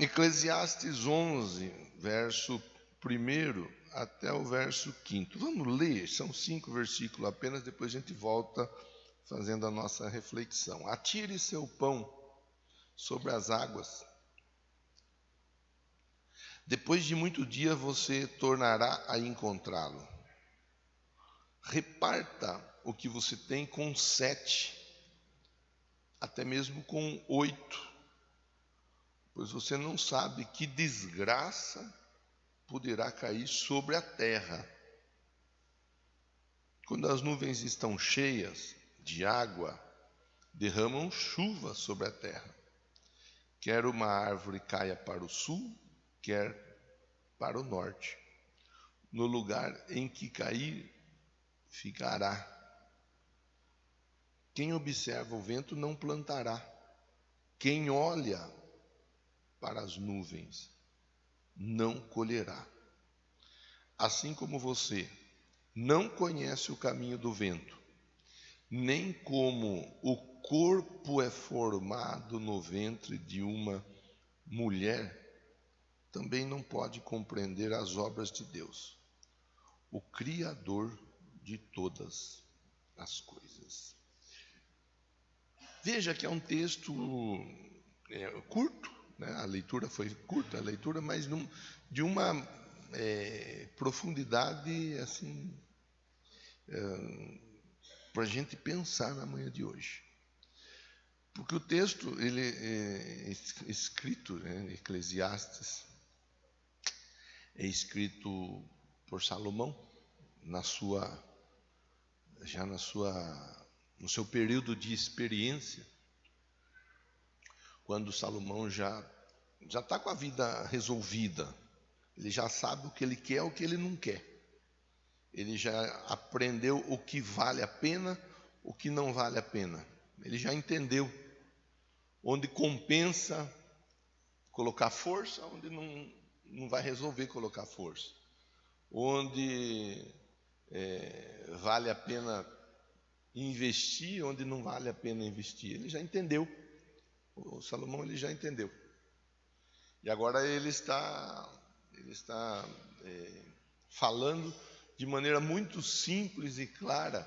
Eclesiastes 11, verso 1 até o verso 5. Vamos ler, são 5 versículos apenas, depois a gente volta fazendo a nossa reflexão. Atire seu pão sobre as águas. Depois de muito dia você tornará a encontrá-lo. Reparta o que você tem com 7, até mesmo com 8, pois você não sabe que desgraça poderá cair sobre a terra. Quando as nuvens estão cheias de água, derramam chuva sobre a terra. Quer uma árvore caia para o sul, quer para o norte. No lugar em que cair, ficará. Quem observa o vento não plantará. Quem olha para as nuvens não colherá. Assim como você não conhece o caminho do vento, nem como o corpo é formado no ventre de uma mulher, também não pode compreender as obras de Deus, o Criador de todas as coisas. Veja que é um texto curto, né? A leitura foi curta, mas de uma profundidade assim, para a gente pensar na manhã de hoje. Porque o texto, ele é escrito, né, Eclesiastes, é escrito por Salomão no seu período de experiência, quando Salomão já está com a vida resolvida. Ele já sabe o que ele quer e o que ele não quer. Ele já aprendeu o que vale a pena, o que não vale a pena. Ele já entendeu onde compensa colocar força, onde não vai resolver colocar força. Onde vale a pena investir, onde não vale a pena investir. Ele já entendeu. O Salomão, ele já entendeu. E agora ele está falando de maneira muito simples e clara,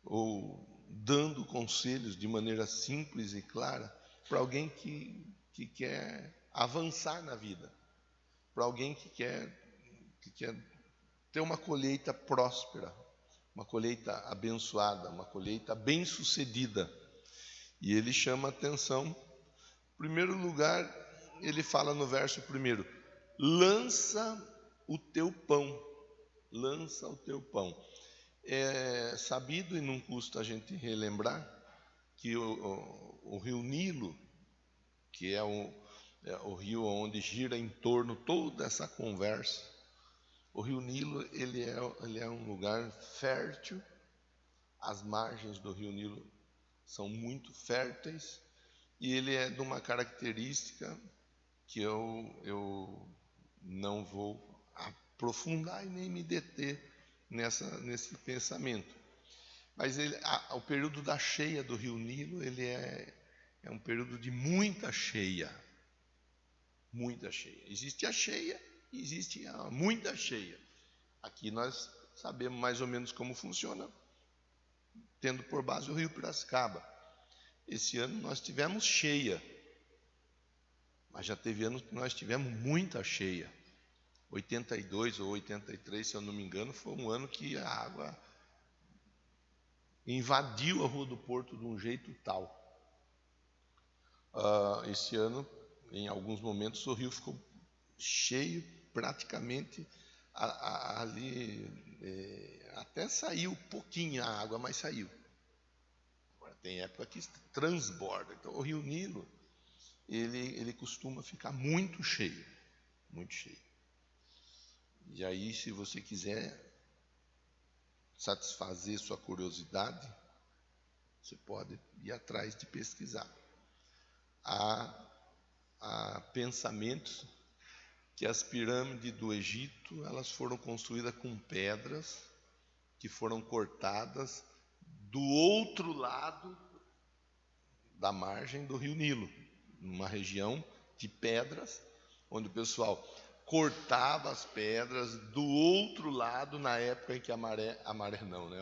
ou dando conselhos de maneira simples e clara para alguém que quer avançar na vida, para alguém que quer ter uma colheita próspera, uma colheita abençoada, uma colheita bem-sucedida. E ele chama atenção. Em primeiro lugar, ele fala no verso 1: lança o teu pão. Lança o teu pão. É sabido, e não custa a gente relembrar, que o rio Nilo, que é o rio onde gira em torno toda essa conversa, o rio Nilo, ele é um lugar fértil. As margens do rio Nilo são muito férteis, e ele é de uma característica que eu não vou aprofundar e nem me deter nesse pensamento. Mas o período da cheia do rio Nilo, ele é um período de muita cheia. Muita cheia. Existe a cheia e existe a muita cheia. Aqui nós sabemos mais ou menos como funciona, tendo por base o rio Piracicaba. Esse ano nós tivemos cheia, mas já teve anos que nós tivemos muita cheia. 82 ou 83, se eu não me engano, foi um ano que a água invadiu a Rua do Porto de um jeito tal. Esse ano, em alguns momentos, o rio ficou cheio, praticamente ali, até saiu pouquinho a água, mas saiu. Agora tem época que transborda. Então o rio Nilo, ele costuma ficar muito cheio, muito cheio. E aí, se você quiser satisfazer sua curiosidade, você pode ir atrás de pesquisar. Há pensamentos que as pirâmides do Egito, elas foram construídas com pedras que foram cortadas do outro lado da margem do rio Nilo, numa região de pedras, onde o pessoal cortava as pedras do outro lado na época em que a maré não, né?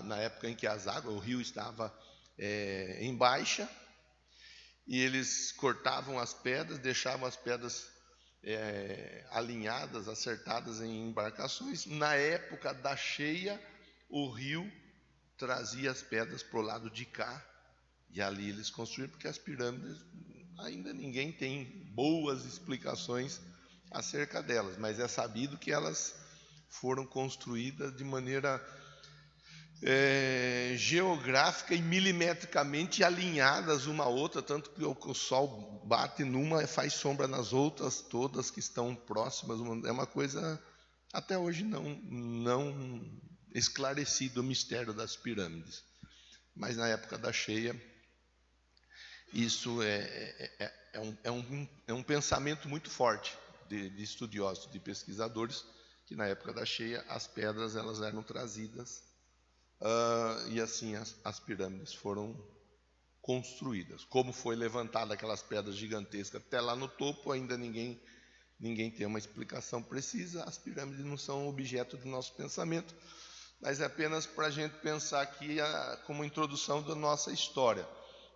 Na época em que as águas, o rio estava em baixa, e eles cortavam as pedras, deixavam as pedras alinhadas, acertadas em embarcações. Na época da cheia, o rio trazia as pedras para o lado de cá, e ali eles construíram, porque as pirâmides ainda ninguém tem boas explicações acerca delas, mas é sabido que elas foram construídas de maneira geográfica e milimetricamente alinhadas uma à outra, tanto que o sol bate numa e faz sombra nas outras todas que estão próximas. É uma coisa até hoje não esclarecido o mistério das pirâmides, mas na época da cheia isso é um pensamento muito forte de estudiosos, de pesquisadores, que na época da cheia as pedras elas eram trazidas e assim as pirâmides foram construídas. Como foi levantada aquelas pedras gigantescas até lá no topo, ainda ninguém tem uma explicação precisa. As pirâmides não são objeto do nosso pensamento, mas é apenas para a gente pensar aqui como introdução da nossa história.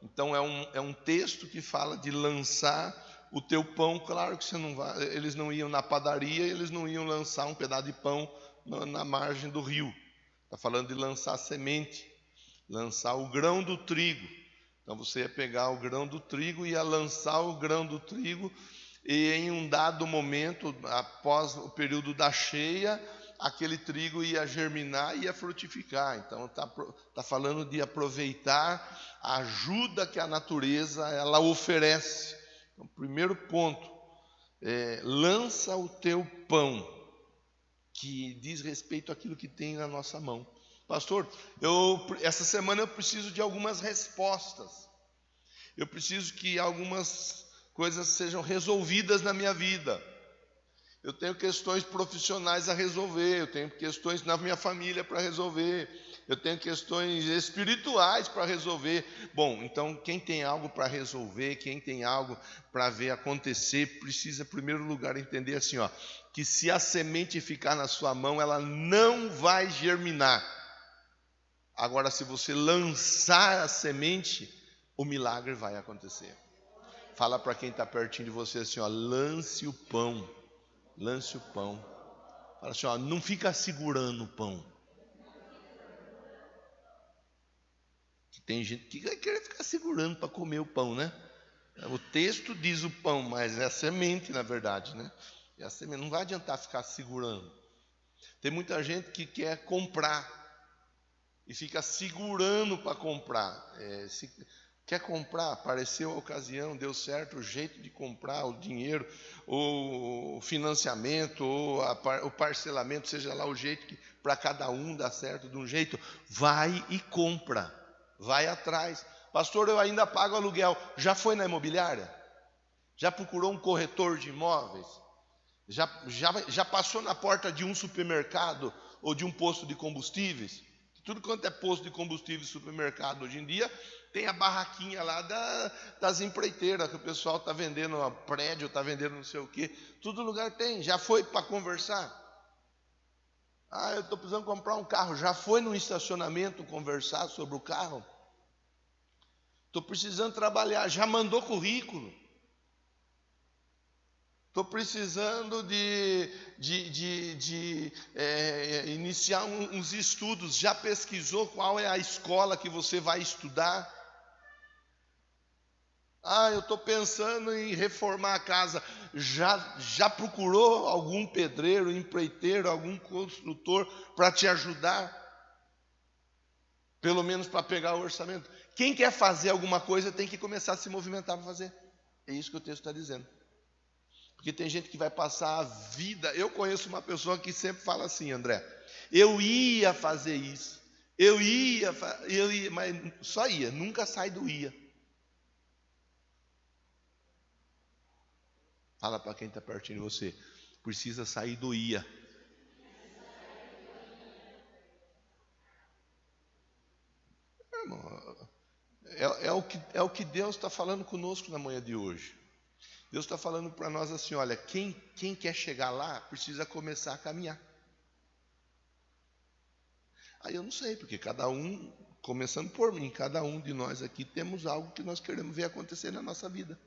Então é um texto que fala de lançar o teu pão. Claro que você não vai, eles não iam na padaria, eles não iam lançar um pedaço de pão na margem do rio. Está falando de lançar semente, lançar o grão do trigo. Então você ia pegar o grão do trigo e ia lançar o grão do trigo, e em um dado momento, após o período da cheia, aquele trigo ia germinar e ia frutificar. Então está falando de aproveitar a ajuda que a natureza ela oferece. Então, primeiro ponto, lança o teu pão, que diz respeito àquilo que tem na nossa mão. Pastor, essa semana eu preciso de algumas respostas. Eu preciso que algumas coisas sejam resolvidas na minha vida. Eu tenho questões profissionais a resolver, eu tenho questões na minha família para resolver, eu tenho questões espirituais para resolver. Bom, então quem tem algo para resolver, quem tem algo para ver acontecer, precisa, em primeiro lugar, entender assim, que se a semente ficar na sua mão, ela não vai germinar. Agora, se você lançar a semente, o milagre vai acontecer. Fala para quem está pertinho de você assim, lance o pão. Lance o pão. Fala assim, não fica segurando o pão. Tem gente que vai querer ficar segurando para comer o pão, né? O texto diz o pão, mas é a semente, na verdade, né? É a semente. Não vai adiantar ficar segurando. Tem muita gente que quer comprar e fica segurando para comprar. Quer comprar, apareceu a ocasião, deu certo o jeito de comprar, o dinheiro, ou o financiamento, ou o parcelamento, seja lá o jeito que para cada um dá certo de um jeito, vai e compra, vai atrás. Pastor, eu ainda pago aluguel. Já foi na imobiliária? Já procurou um corretor de imóveis? Já passou na porta de um supermercado ou de um posto de combustíveis? Tudo quanto é posto de combustível e supermercado hoje em dia, tem a barraquinha lá das empreiteiras, que o pessoal está vendendo um prédio, está vendendo não sei o quê. Todo lugar tem. Já foi para conversar? Eu estou precisando comprar um carro. Já foi no estacionamento conversar sobre o carro? Estou precisando trabalhar. Já mandou currículo? Estou precisando de iniciar uns estudos. Já pesquisou qual é a escola que você vai estudar? Eu estou pensando em reformar a casa. Já procurou algum pedreiro, empreiteiro, algum construtor para te ajudar? Pelo menos para pegar o orçamento. Quem quer fazer alguma coisa tem que começar a se movimentar para fazer. É isso que o texto está dizendo. Porque tem gente que vai passar a vida. Eu conheço uma pessoa que sempre fala assim, André, eu ia fazer isso, eu ia, mas só ia, nunca sai do ia. Fala para quem está pertinho de você, precisa sair do ia. É o que Deus está falando conosco na manhã de hoje. Deus está falando para nós assim, olha, quem quer chegar lá precisa começar a caminhar. Aí eu não sei, porque cada um, começando por mim, cada um de nós aqui temos algo que nós queremos ver acontecer na nossa vida.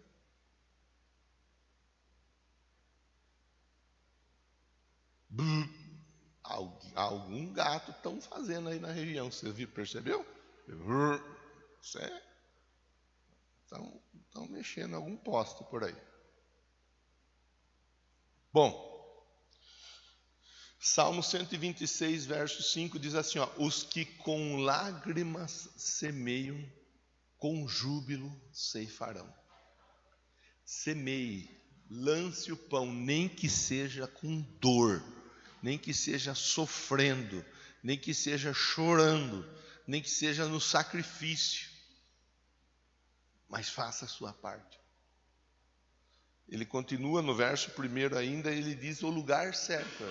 Algum gato estão fazendo aí na região, você viu, percebeu? Estão mexendo em algum poste por aí. Bom, Salmo 126, verso 5 diz assim, ó, os que com lágrimas semeiam, com júbilo ceifarão. Semeie, lance o pão, nem que seja com dor, nem que seja sofrendo, nem que seja chorando, nem que seja no sacrifício, mas faça a sua parte. Ele continua no verso 1 ainda, ele diz o lugar certo,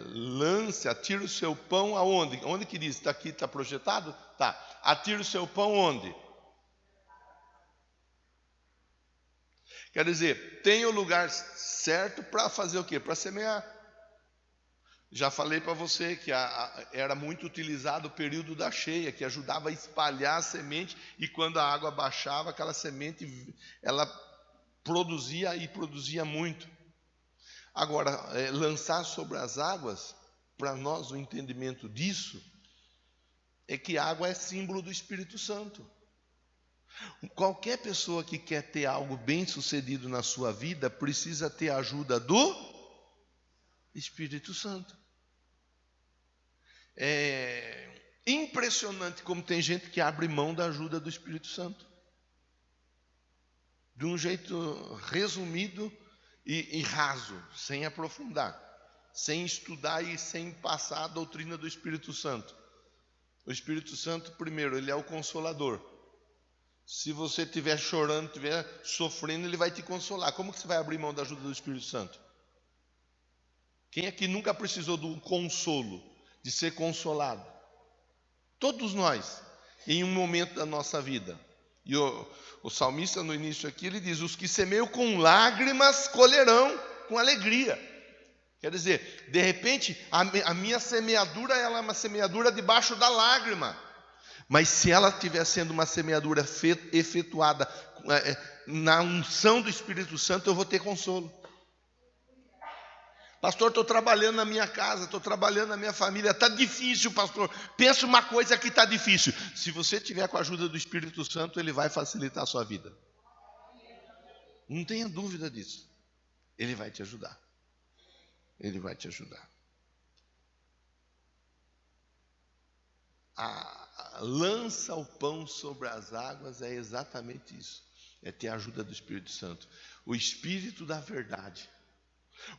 lance, atira o seu pão aonde? Onde que diz? Está aqui, está projetado? Tá, atira o seu pão onde? Quer dizer, tem o lugar certo para fazer o quê? Para semear. Já falei para você que era muito utilizado o período da cheia, que ajudava a espalhar a semente, e quando a água baixava, aquela semente, ela produzia muito. Agora, lançar sobre as águas, para nós o entendimento disso, é que a água é símbolo do Espírito Santo. Qualquer pessoa que quer ter algo bem sucedido na sua vida, precisa ter a ajuda do Espírito Santo. É impressionante como tem gente que abre mão da ajuda do Espírito Santo. De um jeito resumido e raso, sem aprofundar, sem estudar e sem passar a doutrina do Espírito Santo. O Espírito Santo, primeiro, ele é o consolador. Se você estiver chorando, estiver sofrendo, ele vai te consolar. Como que você vai abrir mão da ajuda do Espírito Santo? Quem aqui nunca precisou do consolo, de ser consolado? Todos nós, em um momento da nossa vida. E o salmista no início aqui, ele diz, os que semeiam com lágrimas colherão com alegria. Quer dizer, de repente, a minha semeadura, ela é uma semeadura debaixo da lágrima. Mas se ela estiver sendo uma semeadura efetuada na unção do Espírito Santo, eu vou ter consolo. Pastor, estou trabalhando na minha casa, estou trabalhando na minha família, está difícil, pastor. Pensa uma coisa que está difícil. Se você tiver com a ajuda do Espírito Santo, ele vai facilitar a sua vida. Não tenha dúvida disso. Ele vai te ajudar. Ele vai te ajudar. Lança o pão sobre as águas é exatamente isso. É ter a ajuda do Espírito Santo. O Espírito da verdade.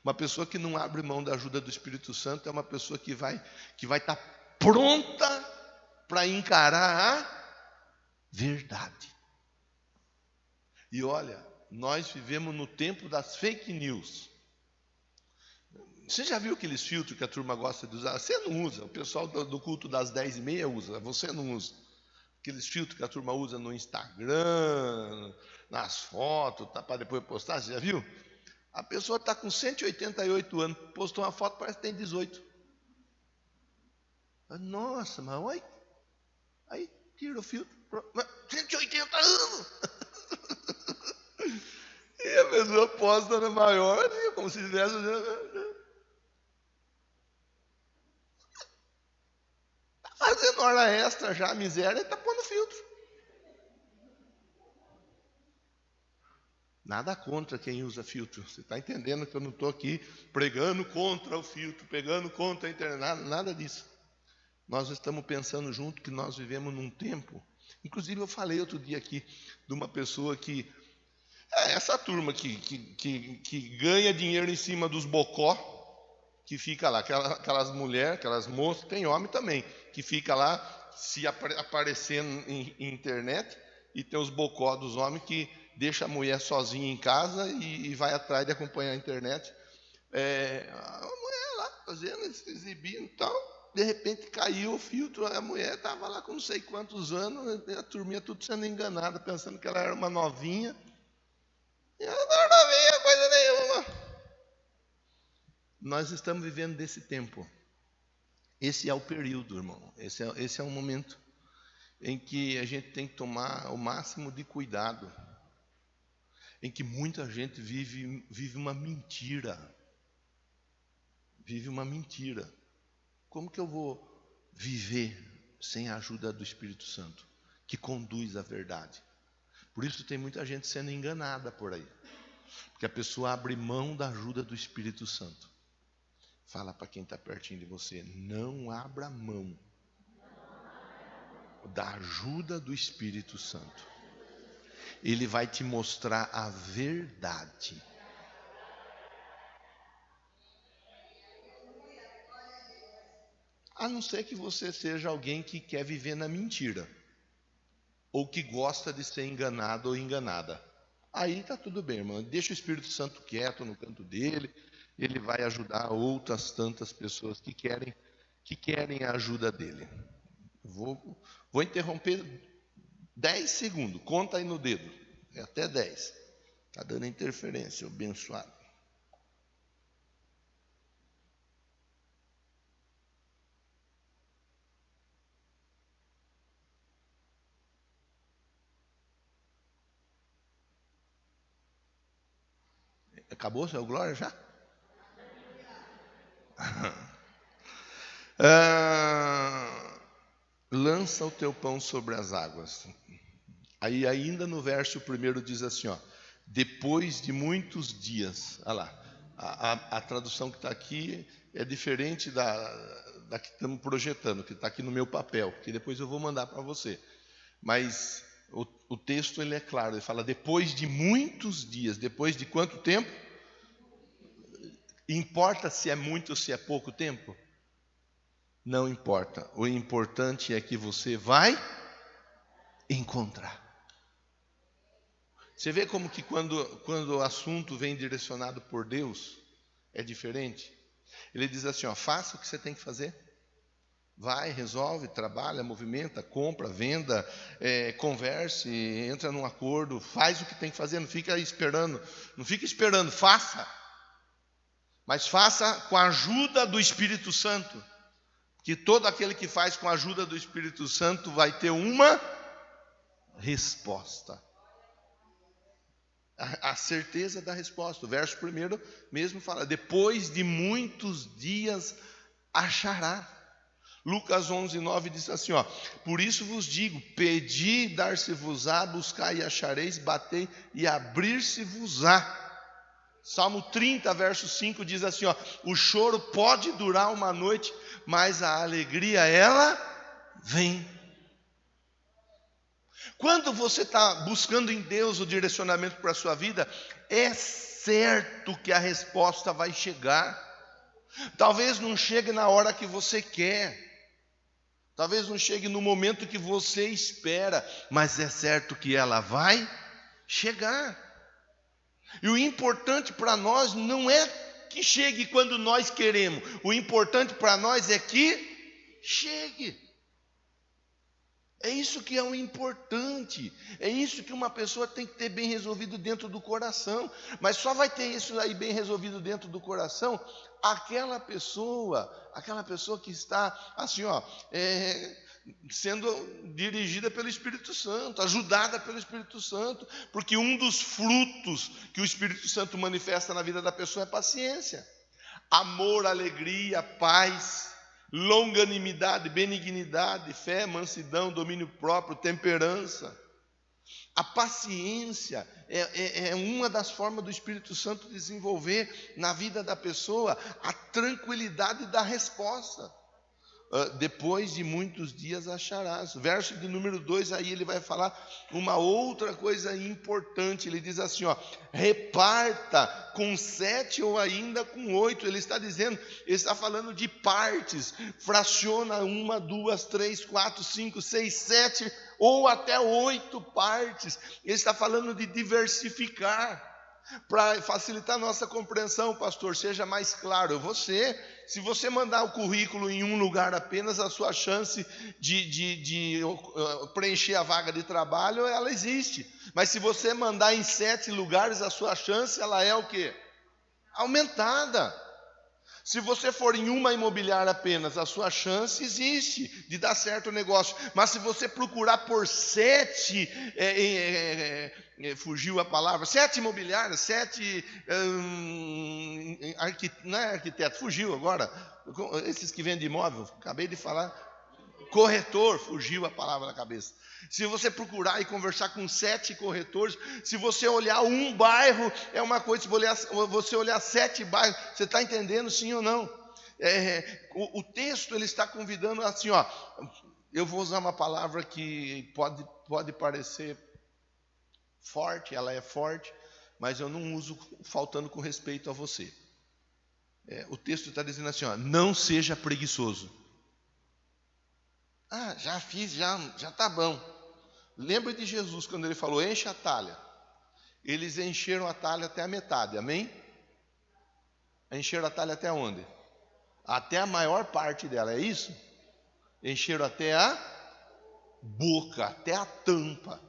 Uma pessoa que não abre mão da ajuda do Espírito Santo é uma pessoa que vai estar pronta para encarar a verdade. E olha, nós vivemos no tempo das fake news. Você já viu aqueles filtros que a turma gosta de usar? Você não usa, o pessoal do culto das 10h30 usa, você não usa. Aqueles filtros que a turma usa no Instagram, nas fotos, para depois postar, você já viu? A pessoa está com 188 anos, postou uma foto, parece que tem 18. Nossa, mas olha. Aí tira o filtro. 180 anos! E a pessoa posta na maior, como se tivesse. Está fazendo hora extra já, miséria, e está pondo filtro. Nada contra quem usa filtro. Você está entendendo que eu não estou aqui pregando contra o filtro, pregando contra a internet, nada disso. Nós estamos pensando junto que nós vivemos num tempo. Inclusive eu falei outro dia aqui de uma pessoa que essa turma que ganha dinheiro em cima dos bocó, que fica lá, aquelas mulheres, aquelas moças, tem homem também, que fica lá se aparecendo em internet, e tem os bocó dos homens que deixa a mulher sozinha em casa e vai atrás de acompanhar a internet. A mulher lá fazendo, exibindo e tal. De repente caiu o filtro, a mulher estava lá com não sei quantos anos, a turminha tudo sendo enganada, pensando que ela era uma novinha. E ela nada a nós estamos vivendo desse tempo. Esse é o período, irmão. Esse é um momento em que a gente tem que tomar o máximo de cuidado, em que muita gente vive uma mentira. Vive uma mentira. Como que eu vou viver sem a ajuda do Espírito Santo, que conduz à verdade? Por isso tem muita gente sendo enganada por aí, porque a pessoa abre mão da ajuda do Espírito Santo. Fala para quem está pertinho de você: não abra mão da ajuda do Espírito Santo. Ele vai te mostrar a verdade. A não ser que você seja alguém que quer viver na mentira, ou que gosta de ser enganado ou enganada. Aí está tudo bem, irmão. Deixa o Espírito Santo quieto no canto dele. Ele vai ajudar outras tantas pessoas que querem a ajuda dele. Vou interromper 10 segundos. Conta aí no dedo. É até 10. Está dando interferência, abençoado. Acabou, seu Glória, já? Lança o teu pão sobre as águas. Aí ainda no verso 1 diz assim, ó, depois de muitos dias. Olha lá, a tradução que está aqui é diferente da que estamos projetando, que está aqui no meu papel, que depois eu vou mandar para você. Mas o texto ele é claro, ele fala depois de muitos dias. Depois de quanto tempo? Importa se é muito ou se é pouco tempo? Não importa. O importante é que você vai encontrar. Você vê como que quando o assunto vem direcionado por Deus, é diferente? Ele diz assim, ó, faça o que você tem que fazer. Vai, resolve, trabalha, movimenta, compra, venda, converse, entra num acordo, faz o que tem que fazer, não fica esperando, faça. Mas faça com a ajuda do Espírito Santo. Que todo aquele que faz com a ajuda do Espírito Santo vai ter uma resposta. A certeza da resposta. O verso 1 mesmo fala, depois de muitos dias achará. Lucas 11:9 diz assim, ó, por isso vos digo, pedi, dar-se-vos-á, buscai e achareis, batei e abrir-se-vos-á. Salmo 30, verso 5 diz assim, ó, o choro pode durar uma noite, mas a alegria, ela vem. Quando você está buscando em Deus o direcionamento para a sua vida, é certo que a resposta vai chegar. Talvez não chegue na hora que você quer, talvez não chegue no momento que você espera, mas é certo que ela vai chegar. E o importante para nós não é que chegue quando nós queremos. O importante para nós é que chegue. É isso que é o importante. É isso que uma pessoa tem que ter bem resolvido dentro do coração. Mas só vai ter isso aí bem resolvido dentro do coração aquela pessoa que está assim, ó, sendo dirigida pelo Espírito Santo, ajudada pelo Espírito Santo, porque um dos frutos que o Espírito Santo manifesta na vida da pessoa é paciência, amor, alegria, paz, longanimidade, benignidade, fé, mansidão, domínio próprio, temperança. A paciência é uma das formas do Espírito Santo desenvolver na vida da pessoa a tranquilidade da resposta. Depois de muitos dias acharás. Verso de número 2, aí ele vai falar uma outra coisa importante. Ele diz assim, ó, reparta com 7 ou ainda com 8. Ele está falando de partes. Fraciona 1, 2, 3, 4, 5, 6, 7 ou até 8 partes. Ele está falando de diversificar. Para facilitar a nossa compreensão, pastor, seja mais claro. Se você mandar o currículo em um lugar apenas, a sua chance de preencher a vaga de trabalho, ela existe. Mas se você mandar em 7 lugares, a sua chance, ela é o quê? Aumentada. Se você for em uma imobiliária apenas, a sua chance existe de dar certo o negócio. Mas se você procurar por 7, fugiu a palavra, 7 imobiliárias, 7, não é arquiteto, fugiu agora, esses que vendem imóvel, acabei de falar, corretor, fugiu a palavra da cabeça. Se você procurar e conversar com 7 corretores, se você olhar um bairro, é uma coisa, se você olhar 7 bairros, você está entendendo sim ou não? O texto ele está convidando assim, ó, eu vou usar uma palavra que pode parecer forte, ela é forte, mas eu não uso faltando com respeito a você. O texto está dizendo assim, ó, não seja preguiçoso. Já fiz, já está bom. Lembra de Jesus quando ele falou, enche a talha. Eles encheram a talha até a metade, amém? Encheram a talha até onde? Até a maior parte dela, é isso? Encheram até a boca, até a tampa.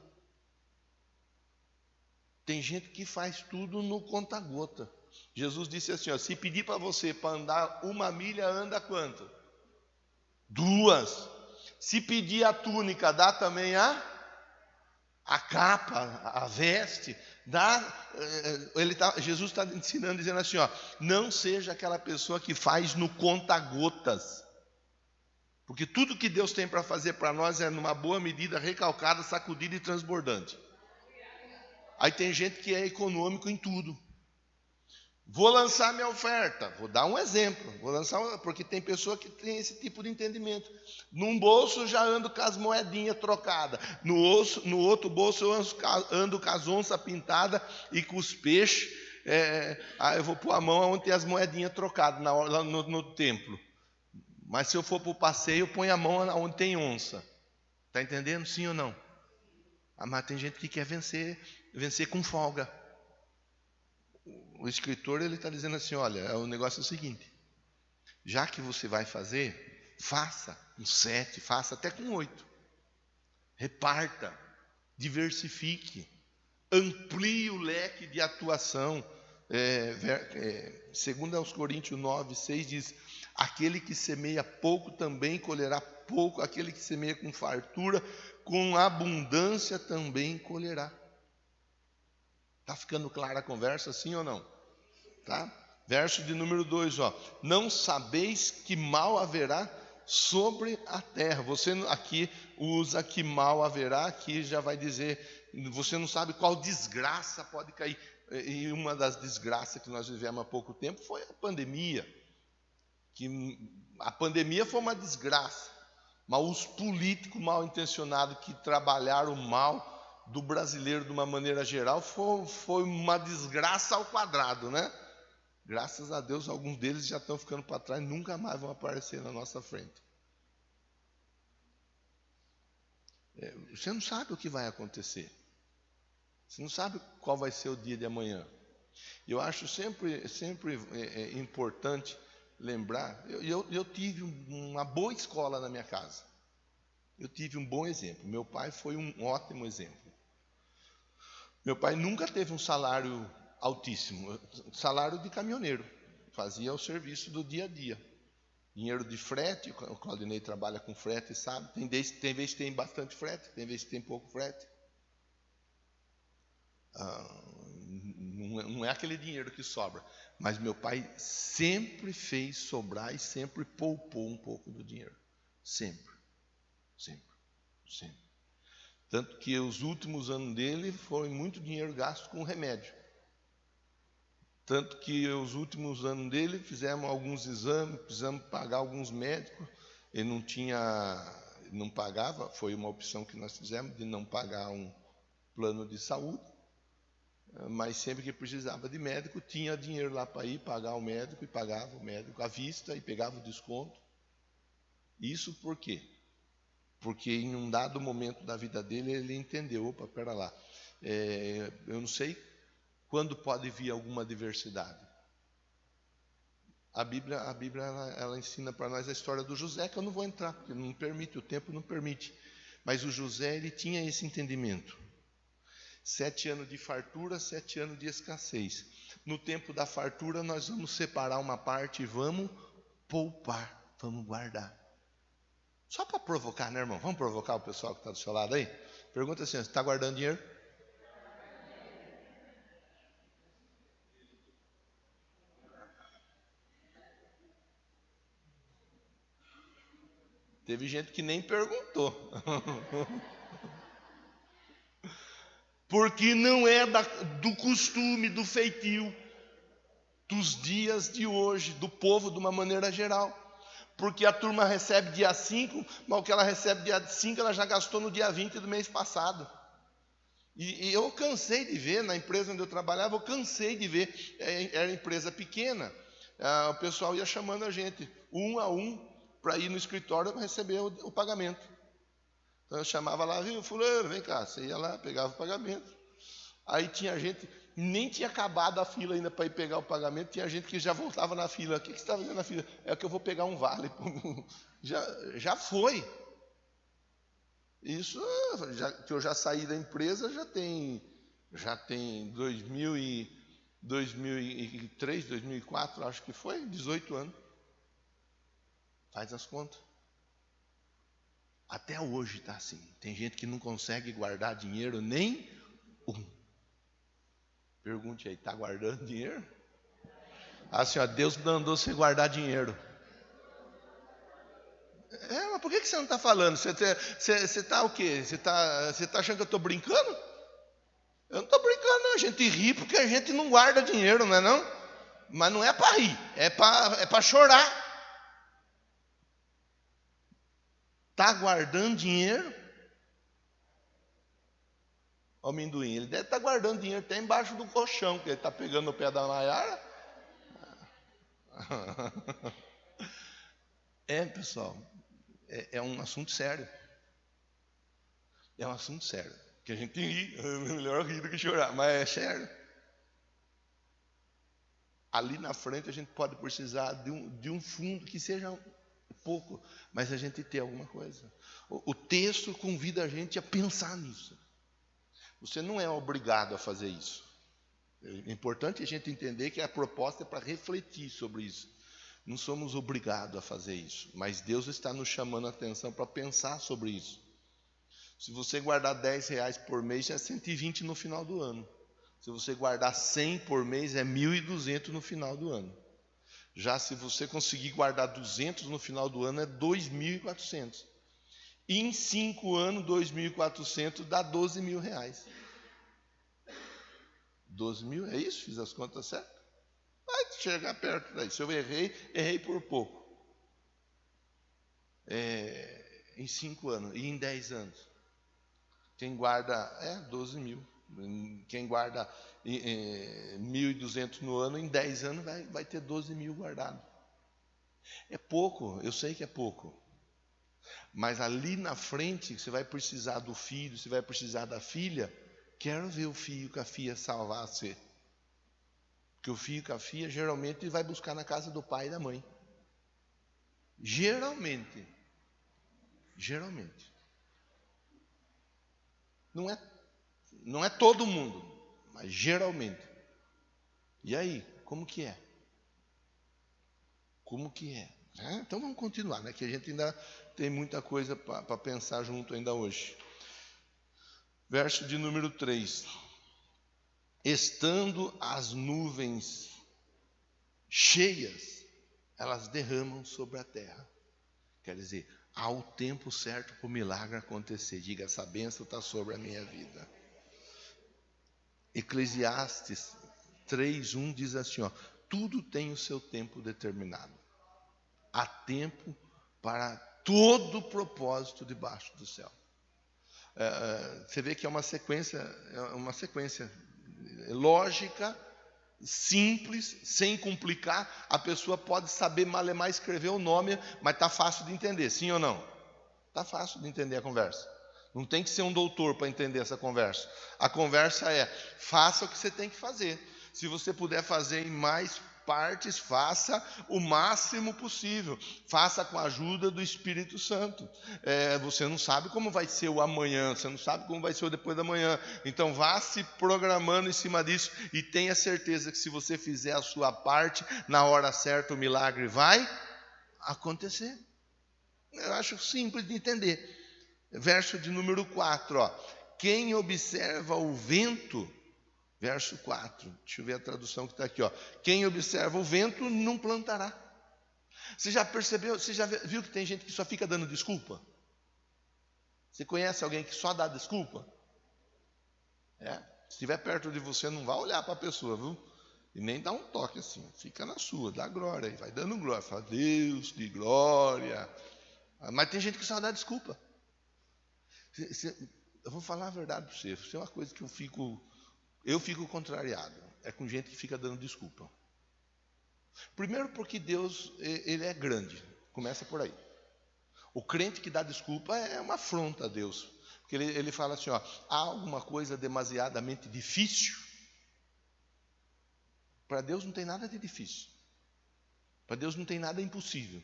Tem gente que faz tudo no conta-gota. Jesus disse assim, ó, se pedir para você para andar 1 milha, anda quanto? 2. Se pedir a túnica, dá também a capa, a veste, Jesus está ensinando, dizendo assim, ó, não seja aquela pessoa que faz no conta-gotas, porque tudo que Deus tem para fazer para nós é numa boa medida, recalcada, sacudida e transbordante. Aí tem gente que é econômico em tudo. Vou lançar minha oferta, vou dar um exemplo, porque tem pessoa que tem esse tipo de entendimento. Num bolso já ando com as moedinhas trocadas, no outro bolso eu ando com as onças pintadas e com os peixes. Eu vou pôr a mão onde tem as moedinhas trocadas, lá no templo. Mas se eu for para o passeio, eu ponho a mão onde tem onça. Está entendendo? Sim ou não? Mas tem gente que quer vencer com folga. O escritor ele está dizendo assim, olha, o negócio é o seguinte, já que você vai fazer, faça com 7, faça até com 8, reparta, diversifique, amplie o leque de atuação. Segundo aos Coríntios 9:6 diz, aquele que semeia pouco também colherá pouco, aquele que semeia com fartura, com abundância também colherá. Está ficando clara a conversa, sim ou não? Tá? Verso de número 2, ó. Não sabeis que mal haverá sobre a terra. Você aqui usa que mal haverá, aqui já vai dizer, você não sabe qual desgraça pode cair. E uma das desgraças que nós vivemos há pouco tempo foi a pandemia. A pandemia foi uma desgraça, mas os políticos mal intencionados que trabalharam mal do brasileiro de uma maneira geral foi uma desgraça ao quadrado, né? Graças a Deus, alguns deles já estão ficando para trás, nunca mais vão aparecer na nossa frente. Você não sabe o que vai acontecer. Você não sabe qual vai ser o dia de amanhã. Eu acho sempre importante lembrar. Eu tive uma boa escola na minha casa. Eu tive um bom exemplo. Meu pai foi um ótimo exemplo. Meu pai nunca teve um salário altíssimo, salário de caminhoneiro, fazia o serviço do dia a dia. Dinheiro de frete, o Claudinei trabalha com frete, sabe? Tem vez que tem bastante frete, tem vez que tem pouco frete. Não é aquele dinheiro que sobra, mas meu pai sempre fez sobrar e sempre poupou um pouco do dinheiro. Sempre. Tanto que os últimos anos dele foi muito dinheiro gasto com remédio. Tanto que os últimos anos dele fizemos alguns exames, precisamos pagar alguns médicos. Ele não pagava, foi uma opção que nós fizemos de não pagar um plano de saúde. Mas sempre que precisava de médico, tinha dinheiro lá para ir pagar o médico e pagava o médico à vista e pegava o desconto. Isso por quê? Porque em um dado momento da vida dele, ele entendeu, opa, pera lá, eu não sei quando pode vir alguma adversidade. A Bíblia ela ensina para nós a história do José, que eu não vou entrar, porque não permite, o tempo não permite. Mas o José, ele tinha esse entendimento. 7 anos de fartura, 7 anos de escassez. no tempo da fartura nós vamos separar uma parte e vamos poupar, vamos guardar. Só para provocar, né, irmão? Vamos provocar o pessoal que está do seu lado aí? Pergunta assim, você está guardando dinheiro? Teve gente que nem perguntou. Porque não é do costume, do feitio, dos dias de hoje, do povo de uma maneira geral. Porque a turma recebe dia 5, mas o que ela recebe dia 5, ela já gastou no dia 20 do mês passado. E eu cansei de ver, na empresa onde eu trabalhava, eu cansei de ver, era empresa pequena, o pessoal ia chamando a gente, um a um, para ir no escritório para receber o pagamento. Então eu chamava lá, viu, fulano, vem cá, você ia lá, pegava o pagamento. Aí tinha gente, nem tinha acabado a fila ainda para ir pegar o pagamento, tinha gente que já voltava na fila. O que você está fazendo na fila? É que eu vou pegar um vale. Já foi. Isso, que eu já saí da empresa, já tem 2003, 2004, acho que foi, 18 anos. Faz as contas. Até hoje está assim. Tem gente que não consegue guardar dinheiro nem um. Pergunte aí, está guardando dinheiro? Assim, ó, Deus mandou você guardar dinheiro. Mas por que você não está falando? Você está o quê? Você está achando que eu estou brincando? Eu não estou brincando, não. A gente ri porque a gente não guarda dinheiro, não é não? Mas não é para rir, é para chorar. Está guardando dinheiro? O amendoim, ele deve estar guardando dinheiro até embaixo do colchão, que ele está pegando o pé da Nayara. Pessoal, é um assunto sério. É um assunto sério. Que a gente ri, é melhor rir do que chorar, mas é sério. Ali na frente a gente pode precisar de um fundo que seja pouco, mas a gente tem alguma coisa. O texto convida a gente a pensar nisso. Você não é obrigado a fazer isso. É importante a gente entender que a proposta é para refletir sobre isso. Não somos obrigados a fazer isso, mas Deus está nos chamando a atenção para pensar sobre isso. Se você guardar R$10 por mês, é 120 no final do ano. Se você guardar 100 por mês, é 1.200 no final do ano. Já se você conseguir guardar 200 no final do ano, é 2.400. E em 5 anos, 2.400 dá R$12.000. 12 mil, é isso? Fiz as contas certas? Vai chegar perto daí. Se eu errei por pouco. Em 5 anos e em 10 anos. Quem guarda 12 mil. Quem guarda 1.200 no ano, em 10 anos vai ter 12 mil guardado. É pouco, eu sei que é pouco. Mas ali na frente, você vai precisar do filho, você vai precisar da filha. Quero ver o filho com a filha salvar você. Porque o filho com a filha geralmente vai buscar na casa do pai e da mãe. Geralmente. Não é todo mundo, mas geralmente. E aí, como que é? Então vamos continuar, né? Que a gente ainda tem muita coisa para pensar junto ainda hoje. Verso de número 3. Estando as nuvens cheias, elas derramam sobre a terra. Quer dizer, há o tempo certo para o milagre acontecer. Diga, essa bênção está sobre a minha vida. Eclesiastes 3:1 diz assim, tudo tem o seu tempo determinado. Há tempo para todo propósito debaixo do céu. Você vê que é uma sequência lógica, simples, sem complicar. A pessoa pode saber malemar escrever o nome, mas está fácil de entender, sim ou não? Está fácil de entender a conversa. Não tem que ser um doutor para entender essa conversa. A conversa é, faça o que você tem que fazer. Se você puder fazer em mais partes, faça o máximo possível. Faça com a ajuda do Espírito Santo. Você não sabe como vai ser o amanhã, você não sabe como vai ser o depois da manhã. Então vá se programando em cima disso e tenha certeza que se você fizer a sua parte, na hora certa o milagre vai acontecer. Eu acho simples de entender. Verso de número 4, ó. Quem observa o vento, verso 4, deixa eu ver a tradução que está aqui, ó. Quem observa o vento não plantará. Você já percebeu, você já viu que tem gente que só fica dando desculpa? Você conhece alguém que só dá desculpa? Se estiver perto de você, não vá olhar para a pessoa, viu? E nem dá um toque assim, fica na sua, dá glória, vai dando glória, fala, Deus de glória. Mas tem gente que só dá desculpa. Eu vou falar a verdade para você, isso é uma coisa que eu fico contrariado, é com gente que fica dando desculpa. Primeiro porque Deus, Ele é grande, começa por aí. O crente que dá desculpa é uma afronta a Deus, porque ele fala assim, ó, há alguma coisa demasiadamente difícil? Para Deus não tem nada de difícil, para Deus não tem nada impossível.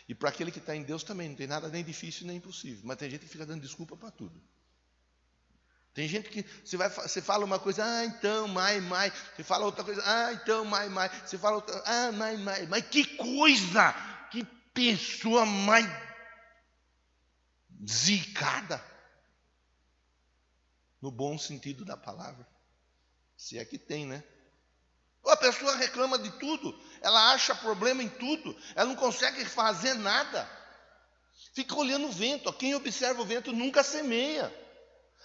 E para aquele que está em Deus também não tem nada nem difícil nem impossível. Mas tem gente que fica dando desculpa para tudo. Tem gente que você fala uma coisa, então, mai. Você fala outra coisa, então, mai. Você fala outra, mai. Mas que coisa, que pessoa mais zicada. No bom sentido da palavra. Se é que tem, né? A pessoa reclama de tudo, ela acha problema em tudo, ela não consegue fazer nada. Fica olhando o vento, quem observa o vento nunca semeia.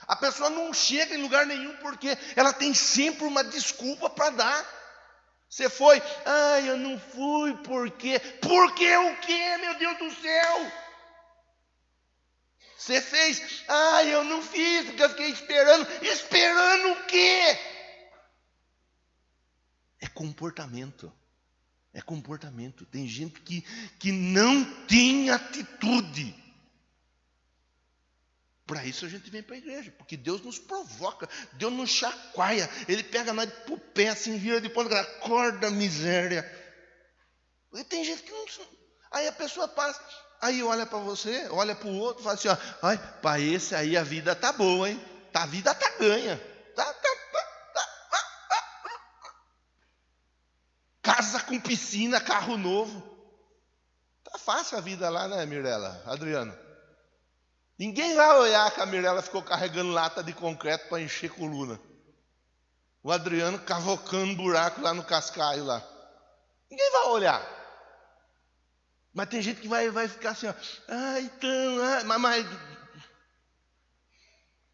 A pessoa não chega em lugar nenhum porque ela tem sempre uma desculpa para dar. Você foi, eu não fui, por quê? Por que o quê, meu Deus do céu? Você fez, eu não fiz, porque eu fiquei esperando. Esperando o quê? É comportamento. É comportamento. Tem gente que não tem atitude. Para isso a gente vem para a igreja, porque Deus nos provoca, Deus nos chacoalha, Ele pega nós pro pé, assim, vira de ponta, acorda miséria. E tem gente que não. Aí a pessoa passa, aí olha para você, olha para o outro, fala assim, para esse aí a vida tá boa, hein? A vida tá ganha. Casa com piscina, carro novo. Tá fácil a vida lá, né, Mirela, Adriano? Ninguém vai olhar que a Mirela ficou carregando lata de concreto para encher coluna. O Adriano cavocando buraco lá no cascaio lá. Ninguém vai olhar. Mas tem gente que vai ficar assim, ó. Mas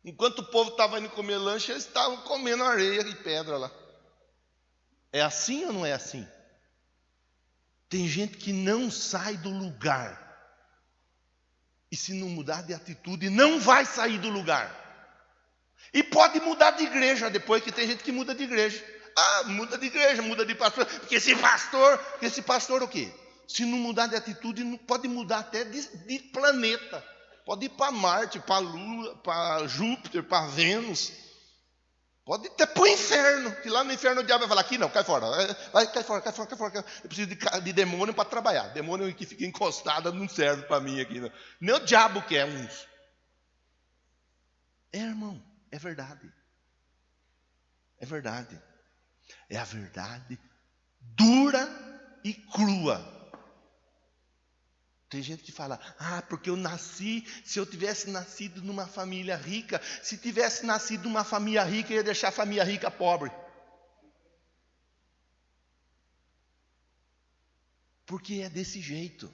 enquanto o povo estava indo comer lanche, eles estavam comendo areia e pedra lá. É assim ou não é assim? Tem gente que não sai do lugar. E se não mudar de atitude, não vai sair do lugar. E pode mudar de igreja depois, que tem gente que muda de igreja. Muda de igreja, muda de pastor. Porque esse pastor o quê? Se não mudar de atitude, não pode mudar até de planeta. Pode ir para Marte, para Lua, para Júpiter, para Vênus. Pode ir até para o inferno. Que lá no inferno o diabo vai falar, aqui não, cai fora. Cai fora. Eu preciso de demônio para trabalhar. Demônio que fica encostado não serve para mim aqui. Não. Nem o diabo quer uns. Irmão, é verdade. É verdade. É a verdade dura e crua. Tem gente que fala, porque eu nasci, se eu tivesse nascido numa família rica, se tivesse nascido numa família rica, eu ia deixar a família rica pobre. Porque é desse jeito.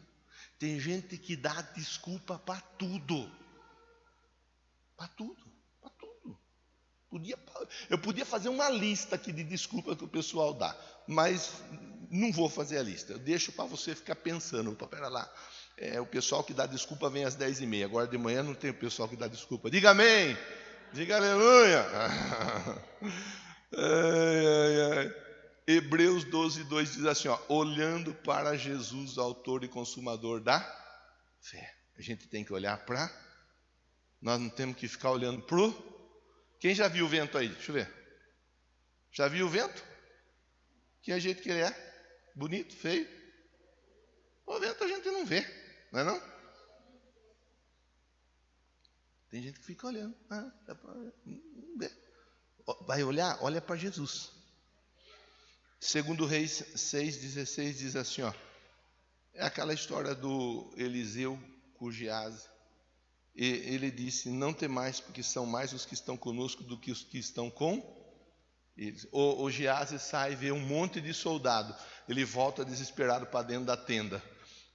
Tem gente que dá desculpa para tudo. Para tudo. Eu podia fazer uma lista aqui de desculpas que o pessoal dá, mas não vou fazer a lista. Eu deixo para você ficar pensando. Pera lá. O pessoal que dá desculpa vem às 10h30. Agora de manhã não tem o pessoal que dá desculpa. Diga amém. Diga aleluia. Hebreus 12:2 diz assim, olhando para Jesus, autor e consumador da fé. A gente tem que olhar para. Nós não temos que ficar olhando pro. Quem já viu o vento aí? Deixa eu ver. Já viu o vento? Que jeito que ele é? Bonito, feio. O vento a gente não vê, não é não? Tem gente que fica olhando. Dá para ver. Vai olhar, olha para Jesus. Segundo Reis 6,16 diz assim, ó. É aquela história do Eliseu com Geazi. E ele disse, não temais, porque são mais os que estão conosco do que os que estão com eles. O Geazi sai e vê um monte de soldado. Ele volta desesperado para dentro da tenda.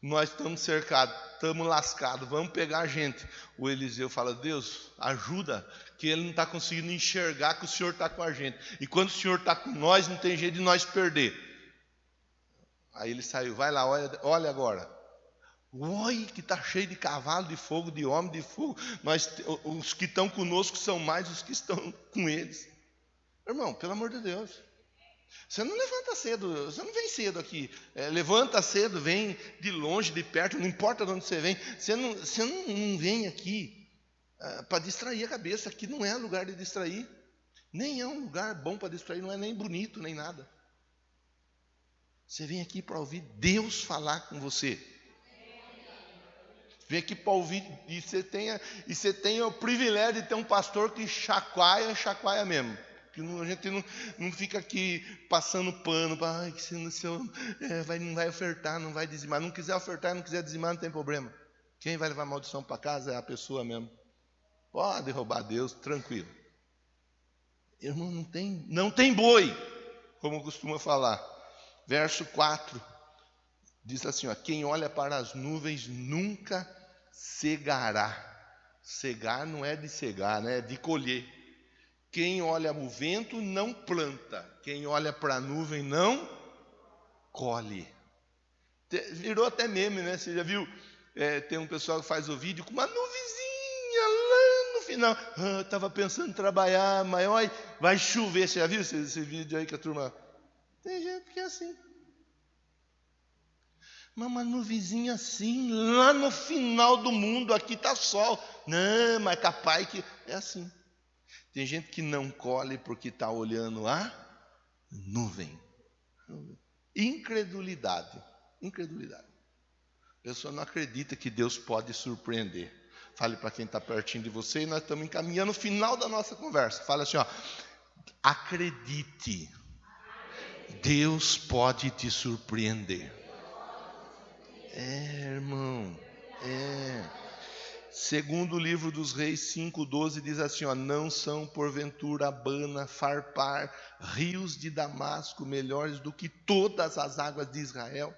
Nós estamos cercados, estamos lascados, vamos pegar a gente. O Eliseu fala, Deus, ajuda, que ele não está conseguindo enxergar que o Senhor está com a gente. E quando o Senhor está com nós, não tem jeito de nós perder. Aí ele saiu, vai lá, olha agora. Oi, que está cheio de cavalo, de fogo, de homem, de fogo. Mas os que estão conosco são mais os que estão com eles. Irmão, pelo amor de Deus. Você não levanta cedo, você não vem cedo aqui. Levanta cedo, vem de longe, de perto, não importa de onde você vem. Você não vem aqui para distrair a cabeça. Aqui não é lugar de distrair. Nem é um lugar bom para distrair, não é nem bonito, nem nada. Você vem aqui para ouvir Deus falar com você. Vem aqui para ouvir, e você tem o privilégio de ter um pastor que chacoalha mesmo. Que a gente não fica aqui passando pano, para que não vai ofertar, não vai dizimar. Não quiser ofertar, não quiser dizimar, não tem problema. Quem vai levar maldição para casa é a pessoa mesmo. Pode roubar Deus, tranquilo. Irmão, não tem boi, como costuma falar. Verso 4, diz assim, ó, quem olha para as nuvens nunca cegará. Cegar não é de cegar, né? É de colher. Quem olha o vento não planta. Quem olha para a nuvem não colhe. Virou até meme, né? Você já viu? Tem um pessoal que faz o vídeo com uma nuvenzinha lá no final. Estava pensando em trabalhar, mas olha, vai chover. Você já viu esse vídeo aí que a turma... Tem gente que é assim. Mas uma nuvenzinha assim, lá no final do mundo, aqui está sol. Não, mas capaz que... É assim. Tem gente que não colhe porque está olhando a nuvem. Incredulidade. A pessoa não acredita que Deus pode surpreender. Fale para quem está pertinho de você, e nós estamos encaminhando no final da nossa conversa. Fala assim, ó, acredite, Deus pode te surpreender. Irmão, Segundo o livro dos Reis 5:12 diz assim, ó, não são porventura Abana, Farpar, rios de Damasco melhores do que todas as águas de Israel?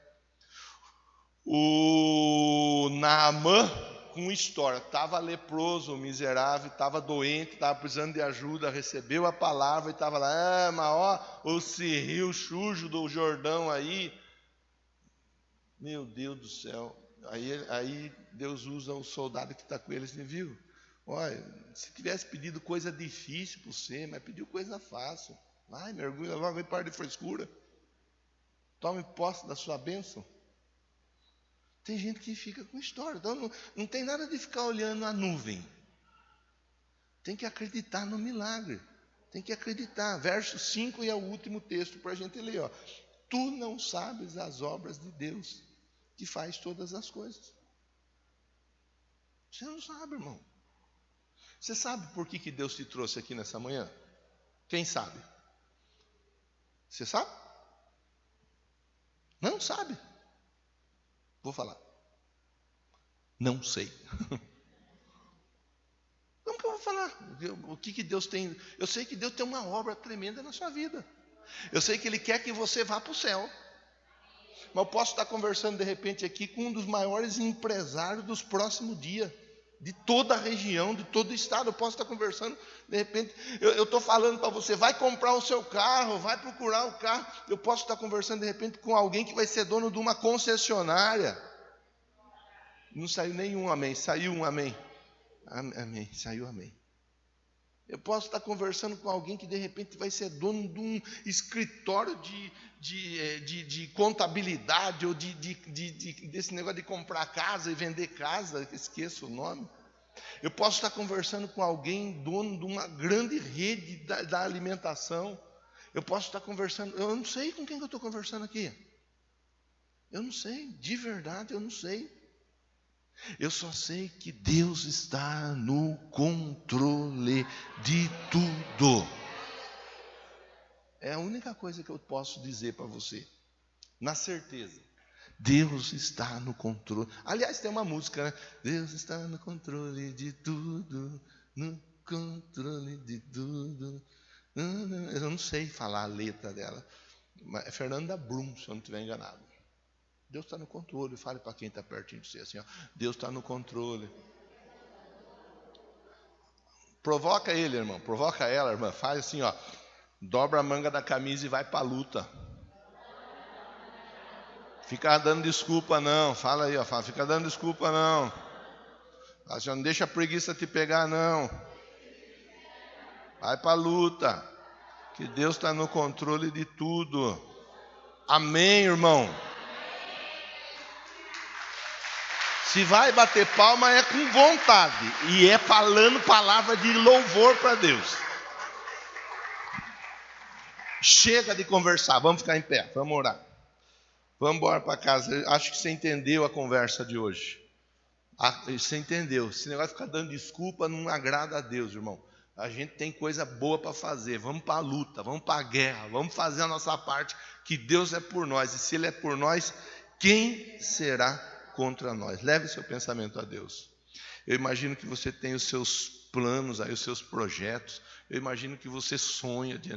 O Naamã, com história, estava leproso, miserável, estava doente, estava precisando de ajuda, recebeu a palavra e estava lá, mas ó, esse rio sujo do Jordão aí, meu Deus do céu. Aí Deus usa o soldado que está com eles, e viu? Olha, se tivesse pedido coisa difícil para você, mas pediu coisa fácil. Vai, mergulha logo e para de frescura. Tome posse da sua bênção. Tem gente que fica com história. Então não tem nada de ficar olhando a nuvem. Tem que acreditar no milagre. Tem que acreditar. Verso 5 é o último texto para a gente ler. Ó. Tu não sabes as obras de Deus, que faz todas as coisas. Você não sabe, irmão. Você sabe por que Deus te trouxe aqui nessa manhã? Quem sabe? Você sabe? Não sabe. Vou falar. Não sei. Como que eu vou falar? O que Deus tem? Eu sei que Deus tem uma obra tremenda na sua vida. Eu sei que Ele quer que você vá para o céu. Mas eu posso estar conversando de repente aqui com um dos maiores empresários dos próximos dias, de toda a região, de todo o estado. Eu posso estar conversando, de repente, eu estou falando para você, vai comprar o seu carro, vai procurar o carro. Eu posso estar conversando de repente com alguém que vai ser dono de uma concessionária. Não saiu nenhum amém, saiu um amém. Amém, saiu amém. Eu posso estar conversando com alguém que de repente vai ser dono de um escritório de contabilidade ou desse negócio de comprar casa e vender casa, esqueço o nome. Eu posso estar conversando com alguém dono de uma grande rede da alimentação. Eu posso estar conversando, eu não sei com quem eu estou conversando aqui. Eu não sei, de verdade eu não sei. Eu só sei que Deus está no controle de tudo. É a única coisa que eu posso dizer para você, na certeza. Deus está no controle. Aliás, tem uma música, né? Deus está no controle de tudo, no controle de tudo. Eu não sei falar a letra dela. Mas é Fernanda Brum, se eu não estiver enganado. Deus está no controle. Fale para quem está pertinho de você assim, ó. Deus está no controle. Provoca ele, irmão. Provoca ela, irmã. Faz assim, ó. Dobra a manga da camisa e vai para a luta. Fica dando desculpa não. Fala aí, ó. Fala, fica dando desculpa não. Assim, não deixa a preguiça te pegar não. Vai para a luta. Que Deus está no controle de tudo. Amém, irmão. Se vai bater palma é com vontade. E é falando palavra de louvor para Deus. Chega de conversar. Vamos ficar em pé. Vamos orar. Vamos embora para casa. Acho que você entendeu a conversa de hoje. Você entendeu. Esse negócio de ficar dando desculpa não agrada a Deus, irmão. A gente tem coisa boa para fazer. Vamos para a luta. Vamos para a guerra. Vamos fazer a nossa parte. Que Deus é por nós. E se Ele é por nós, quem será contra nós? Leve seu pensamento a Deus. Eu imagino que você tem os seus planos aí, os seus projetos. Eu imagino que você sonha diante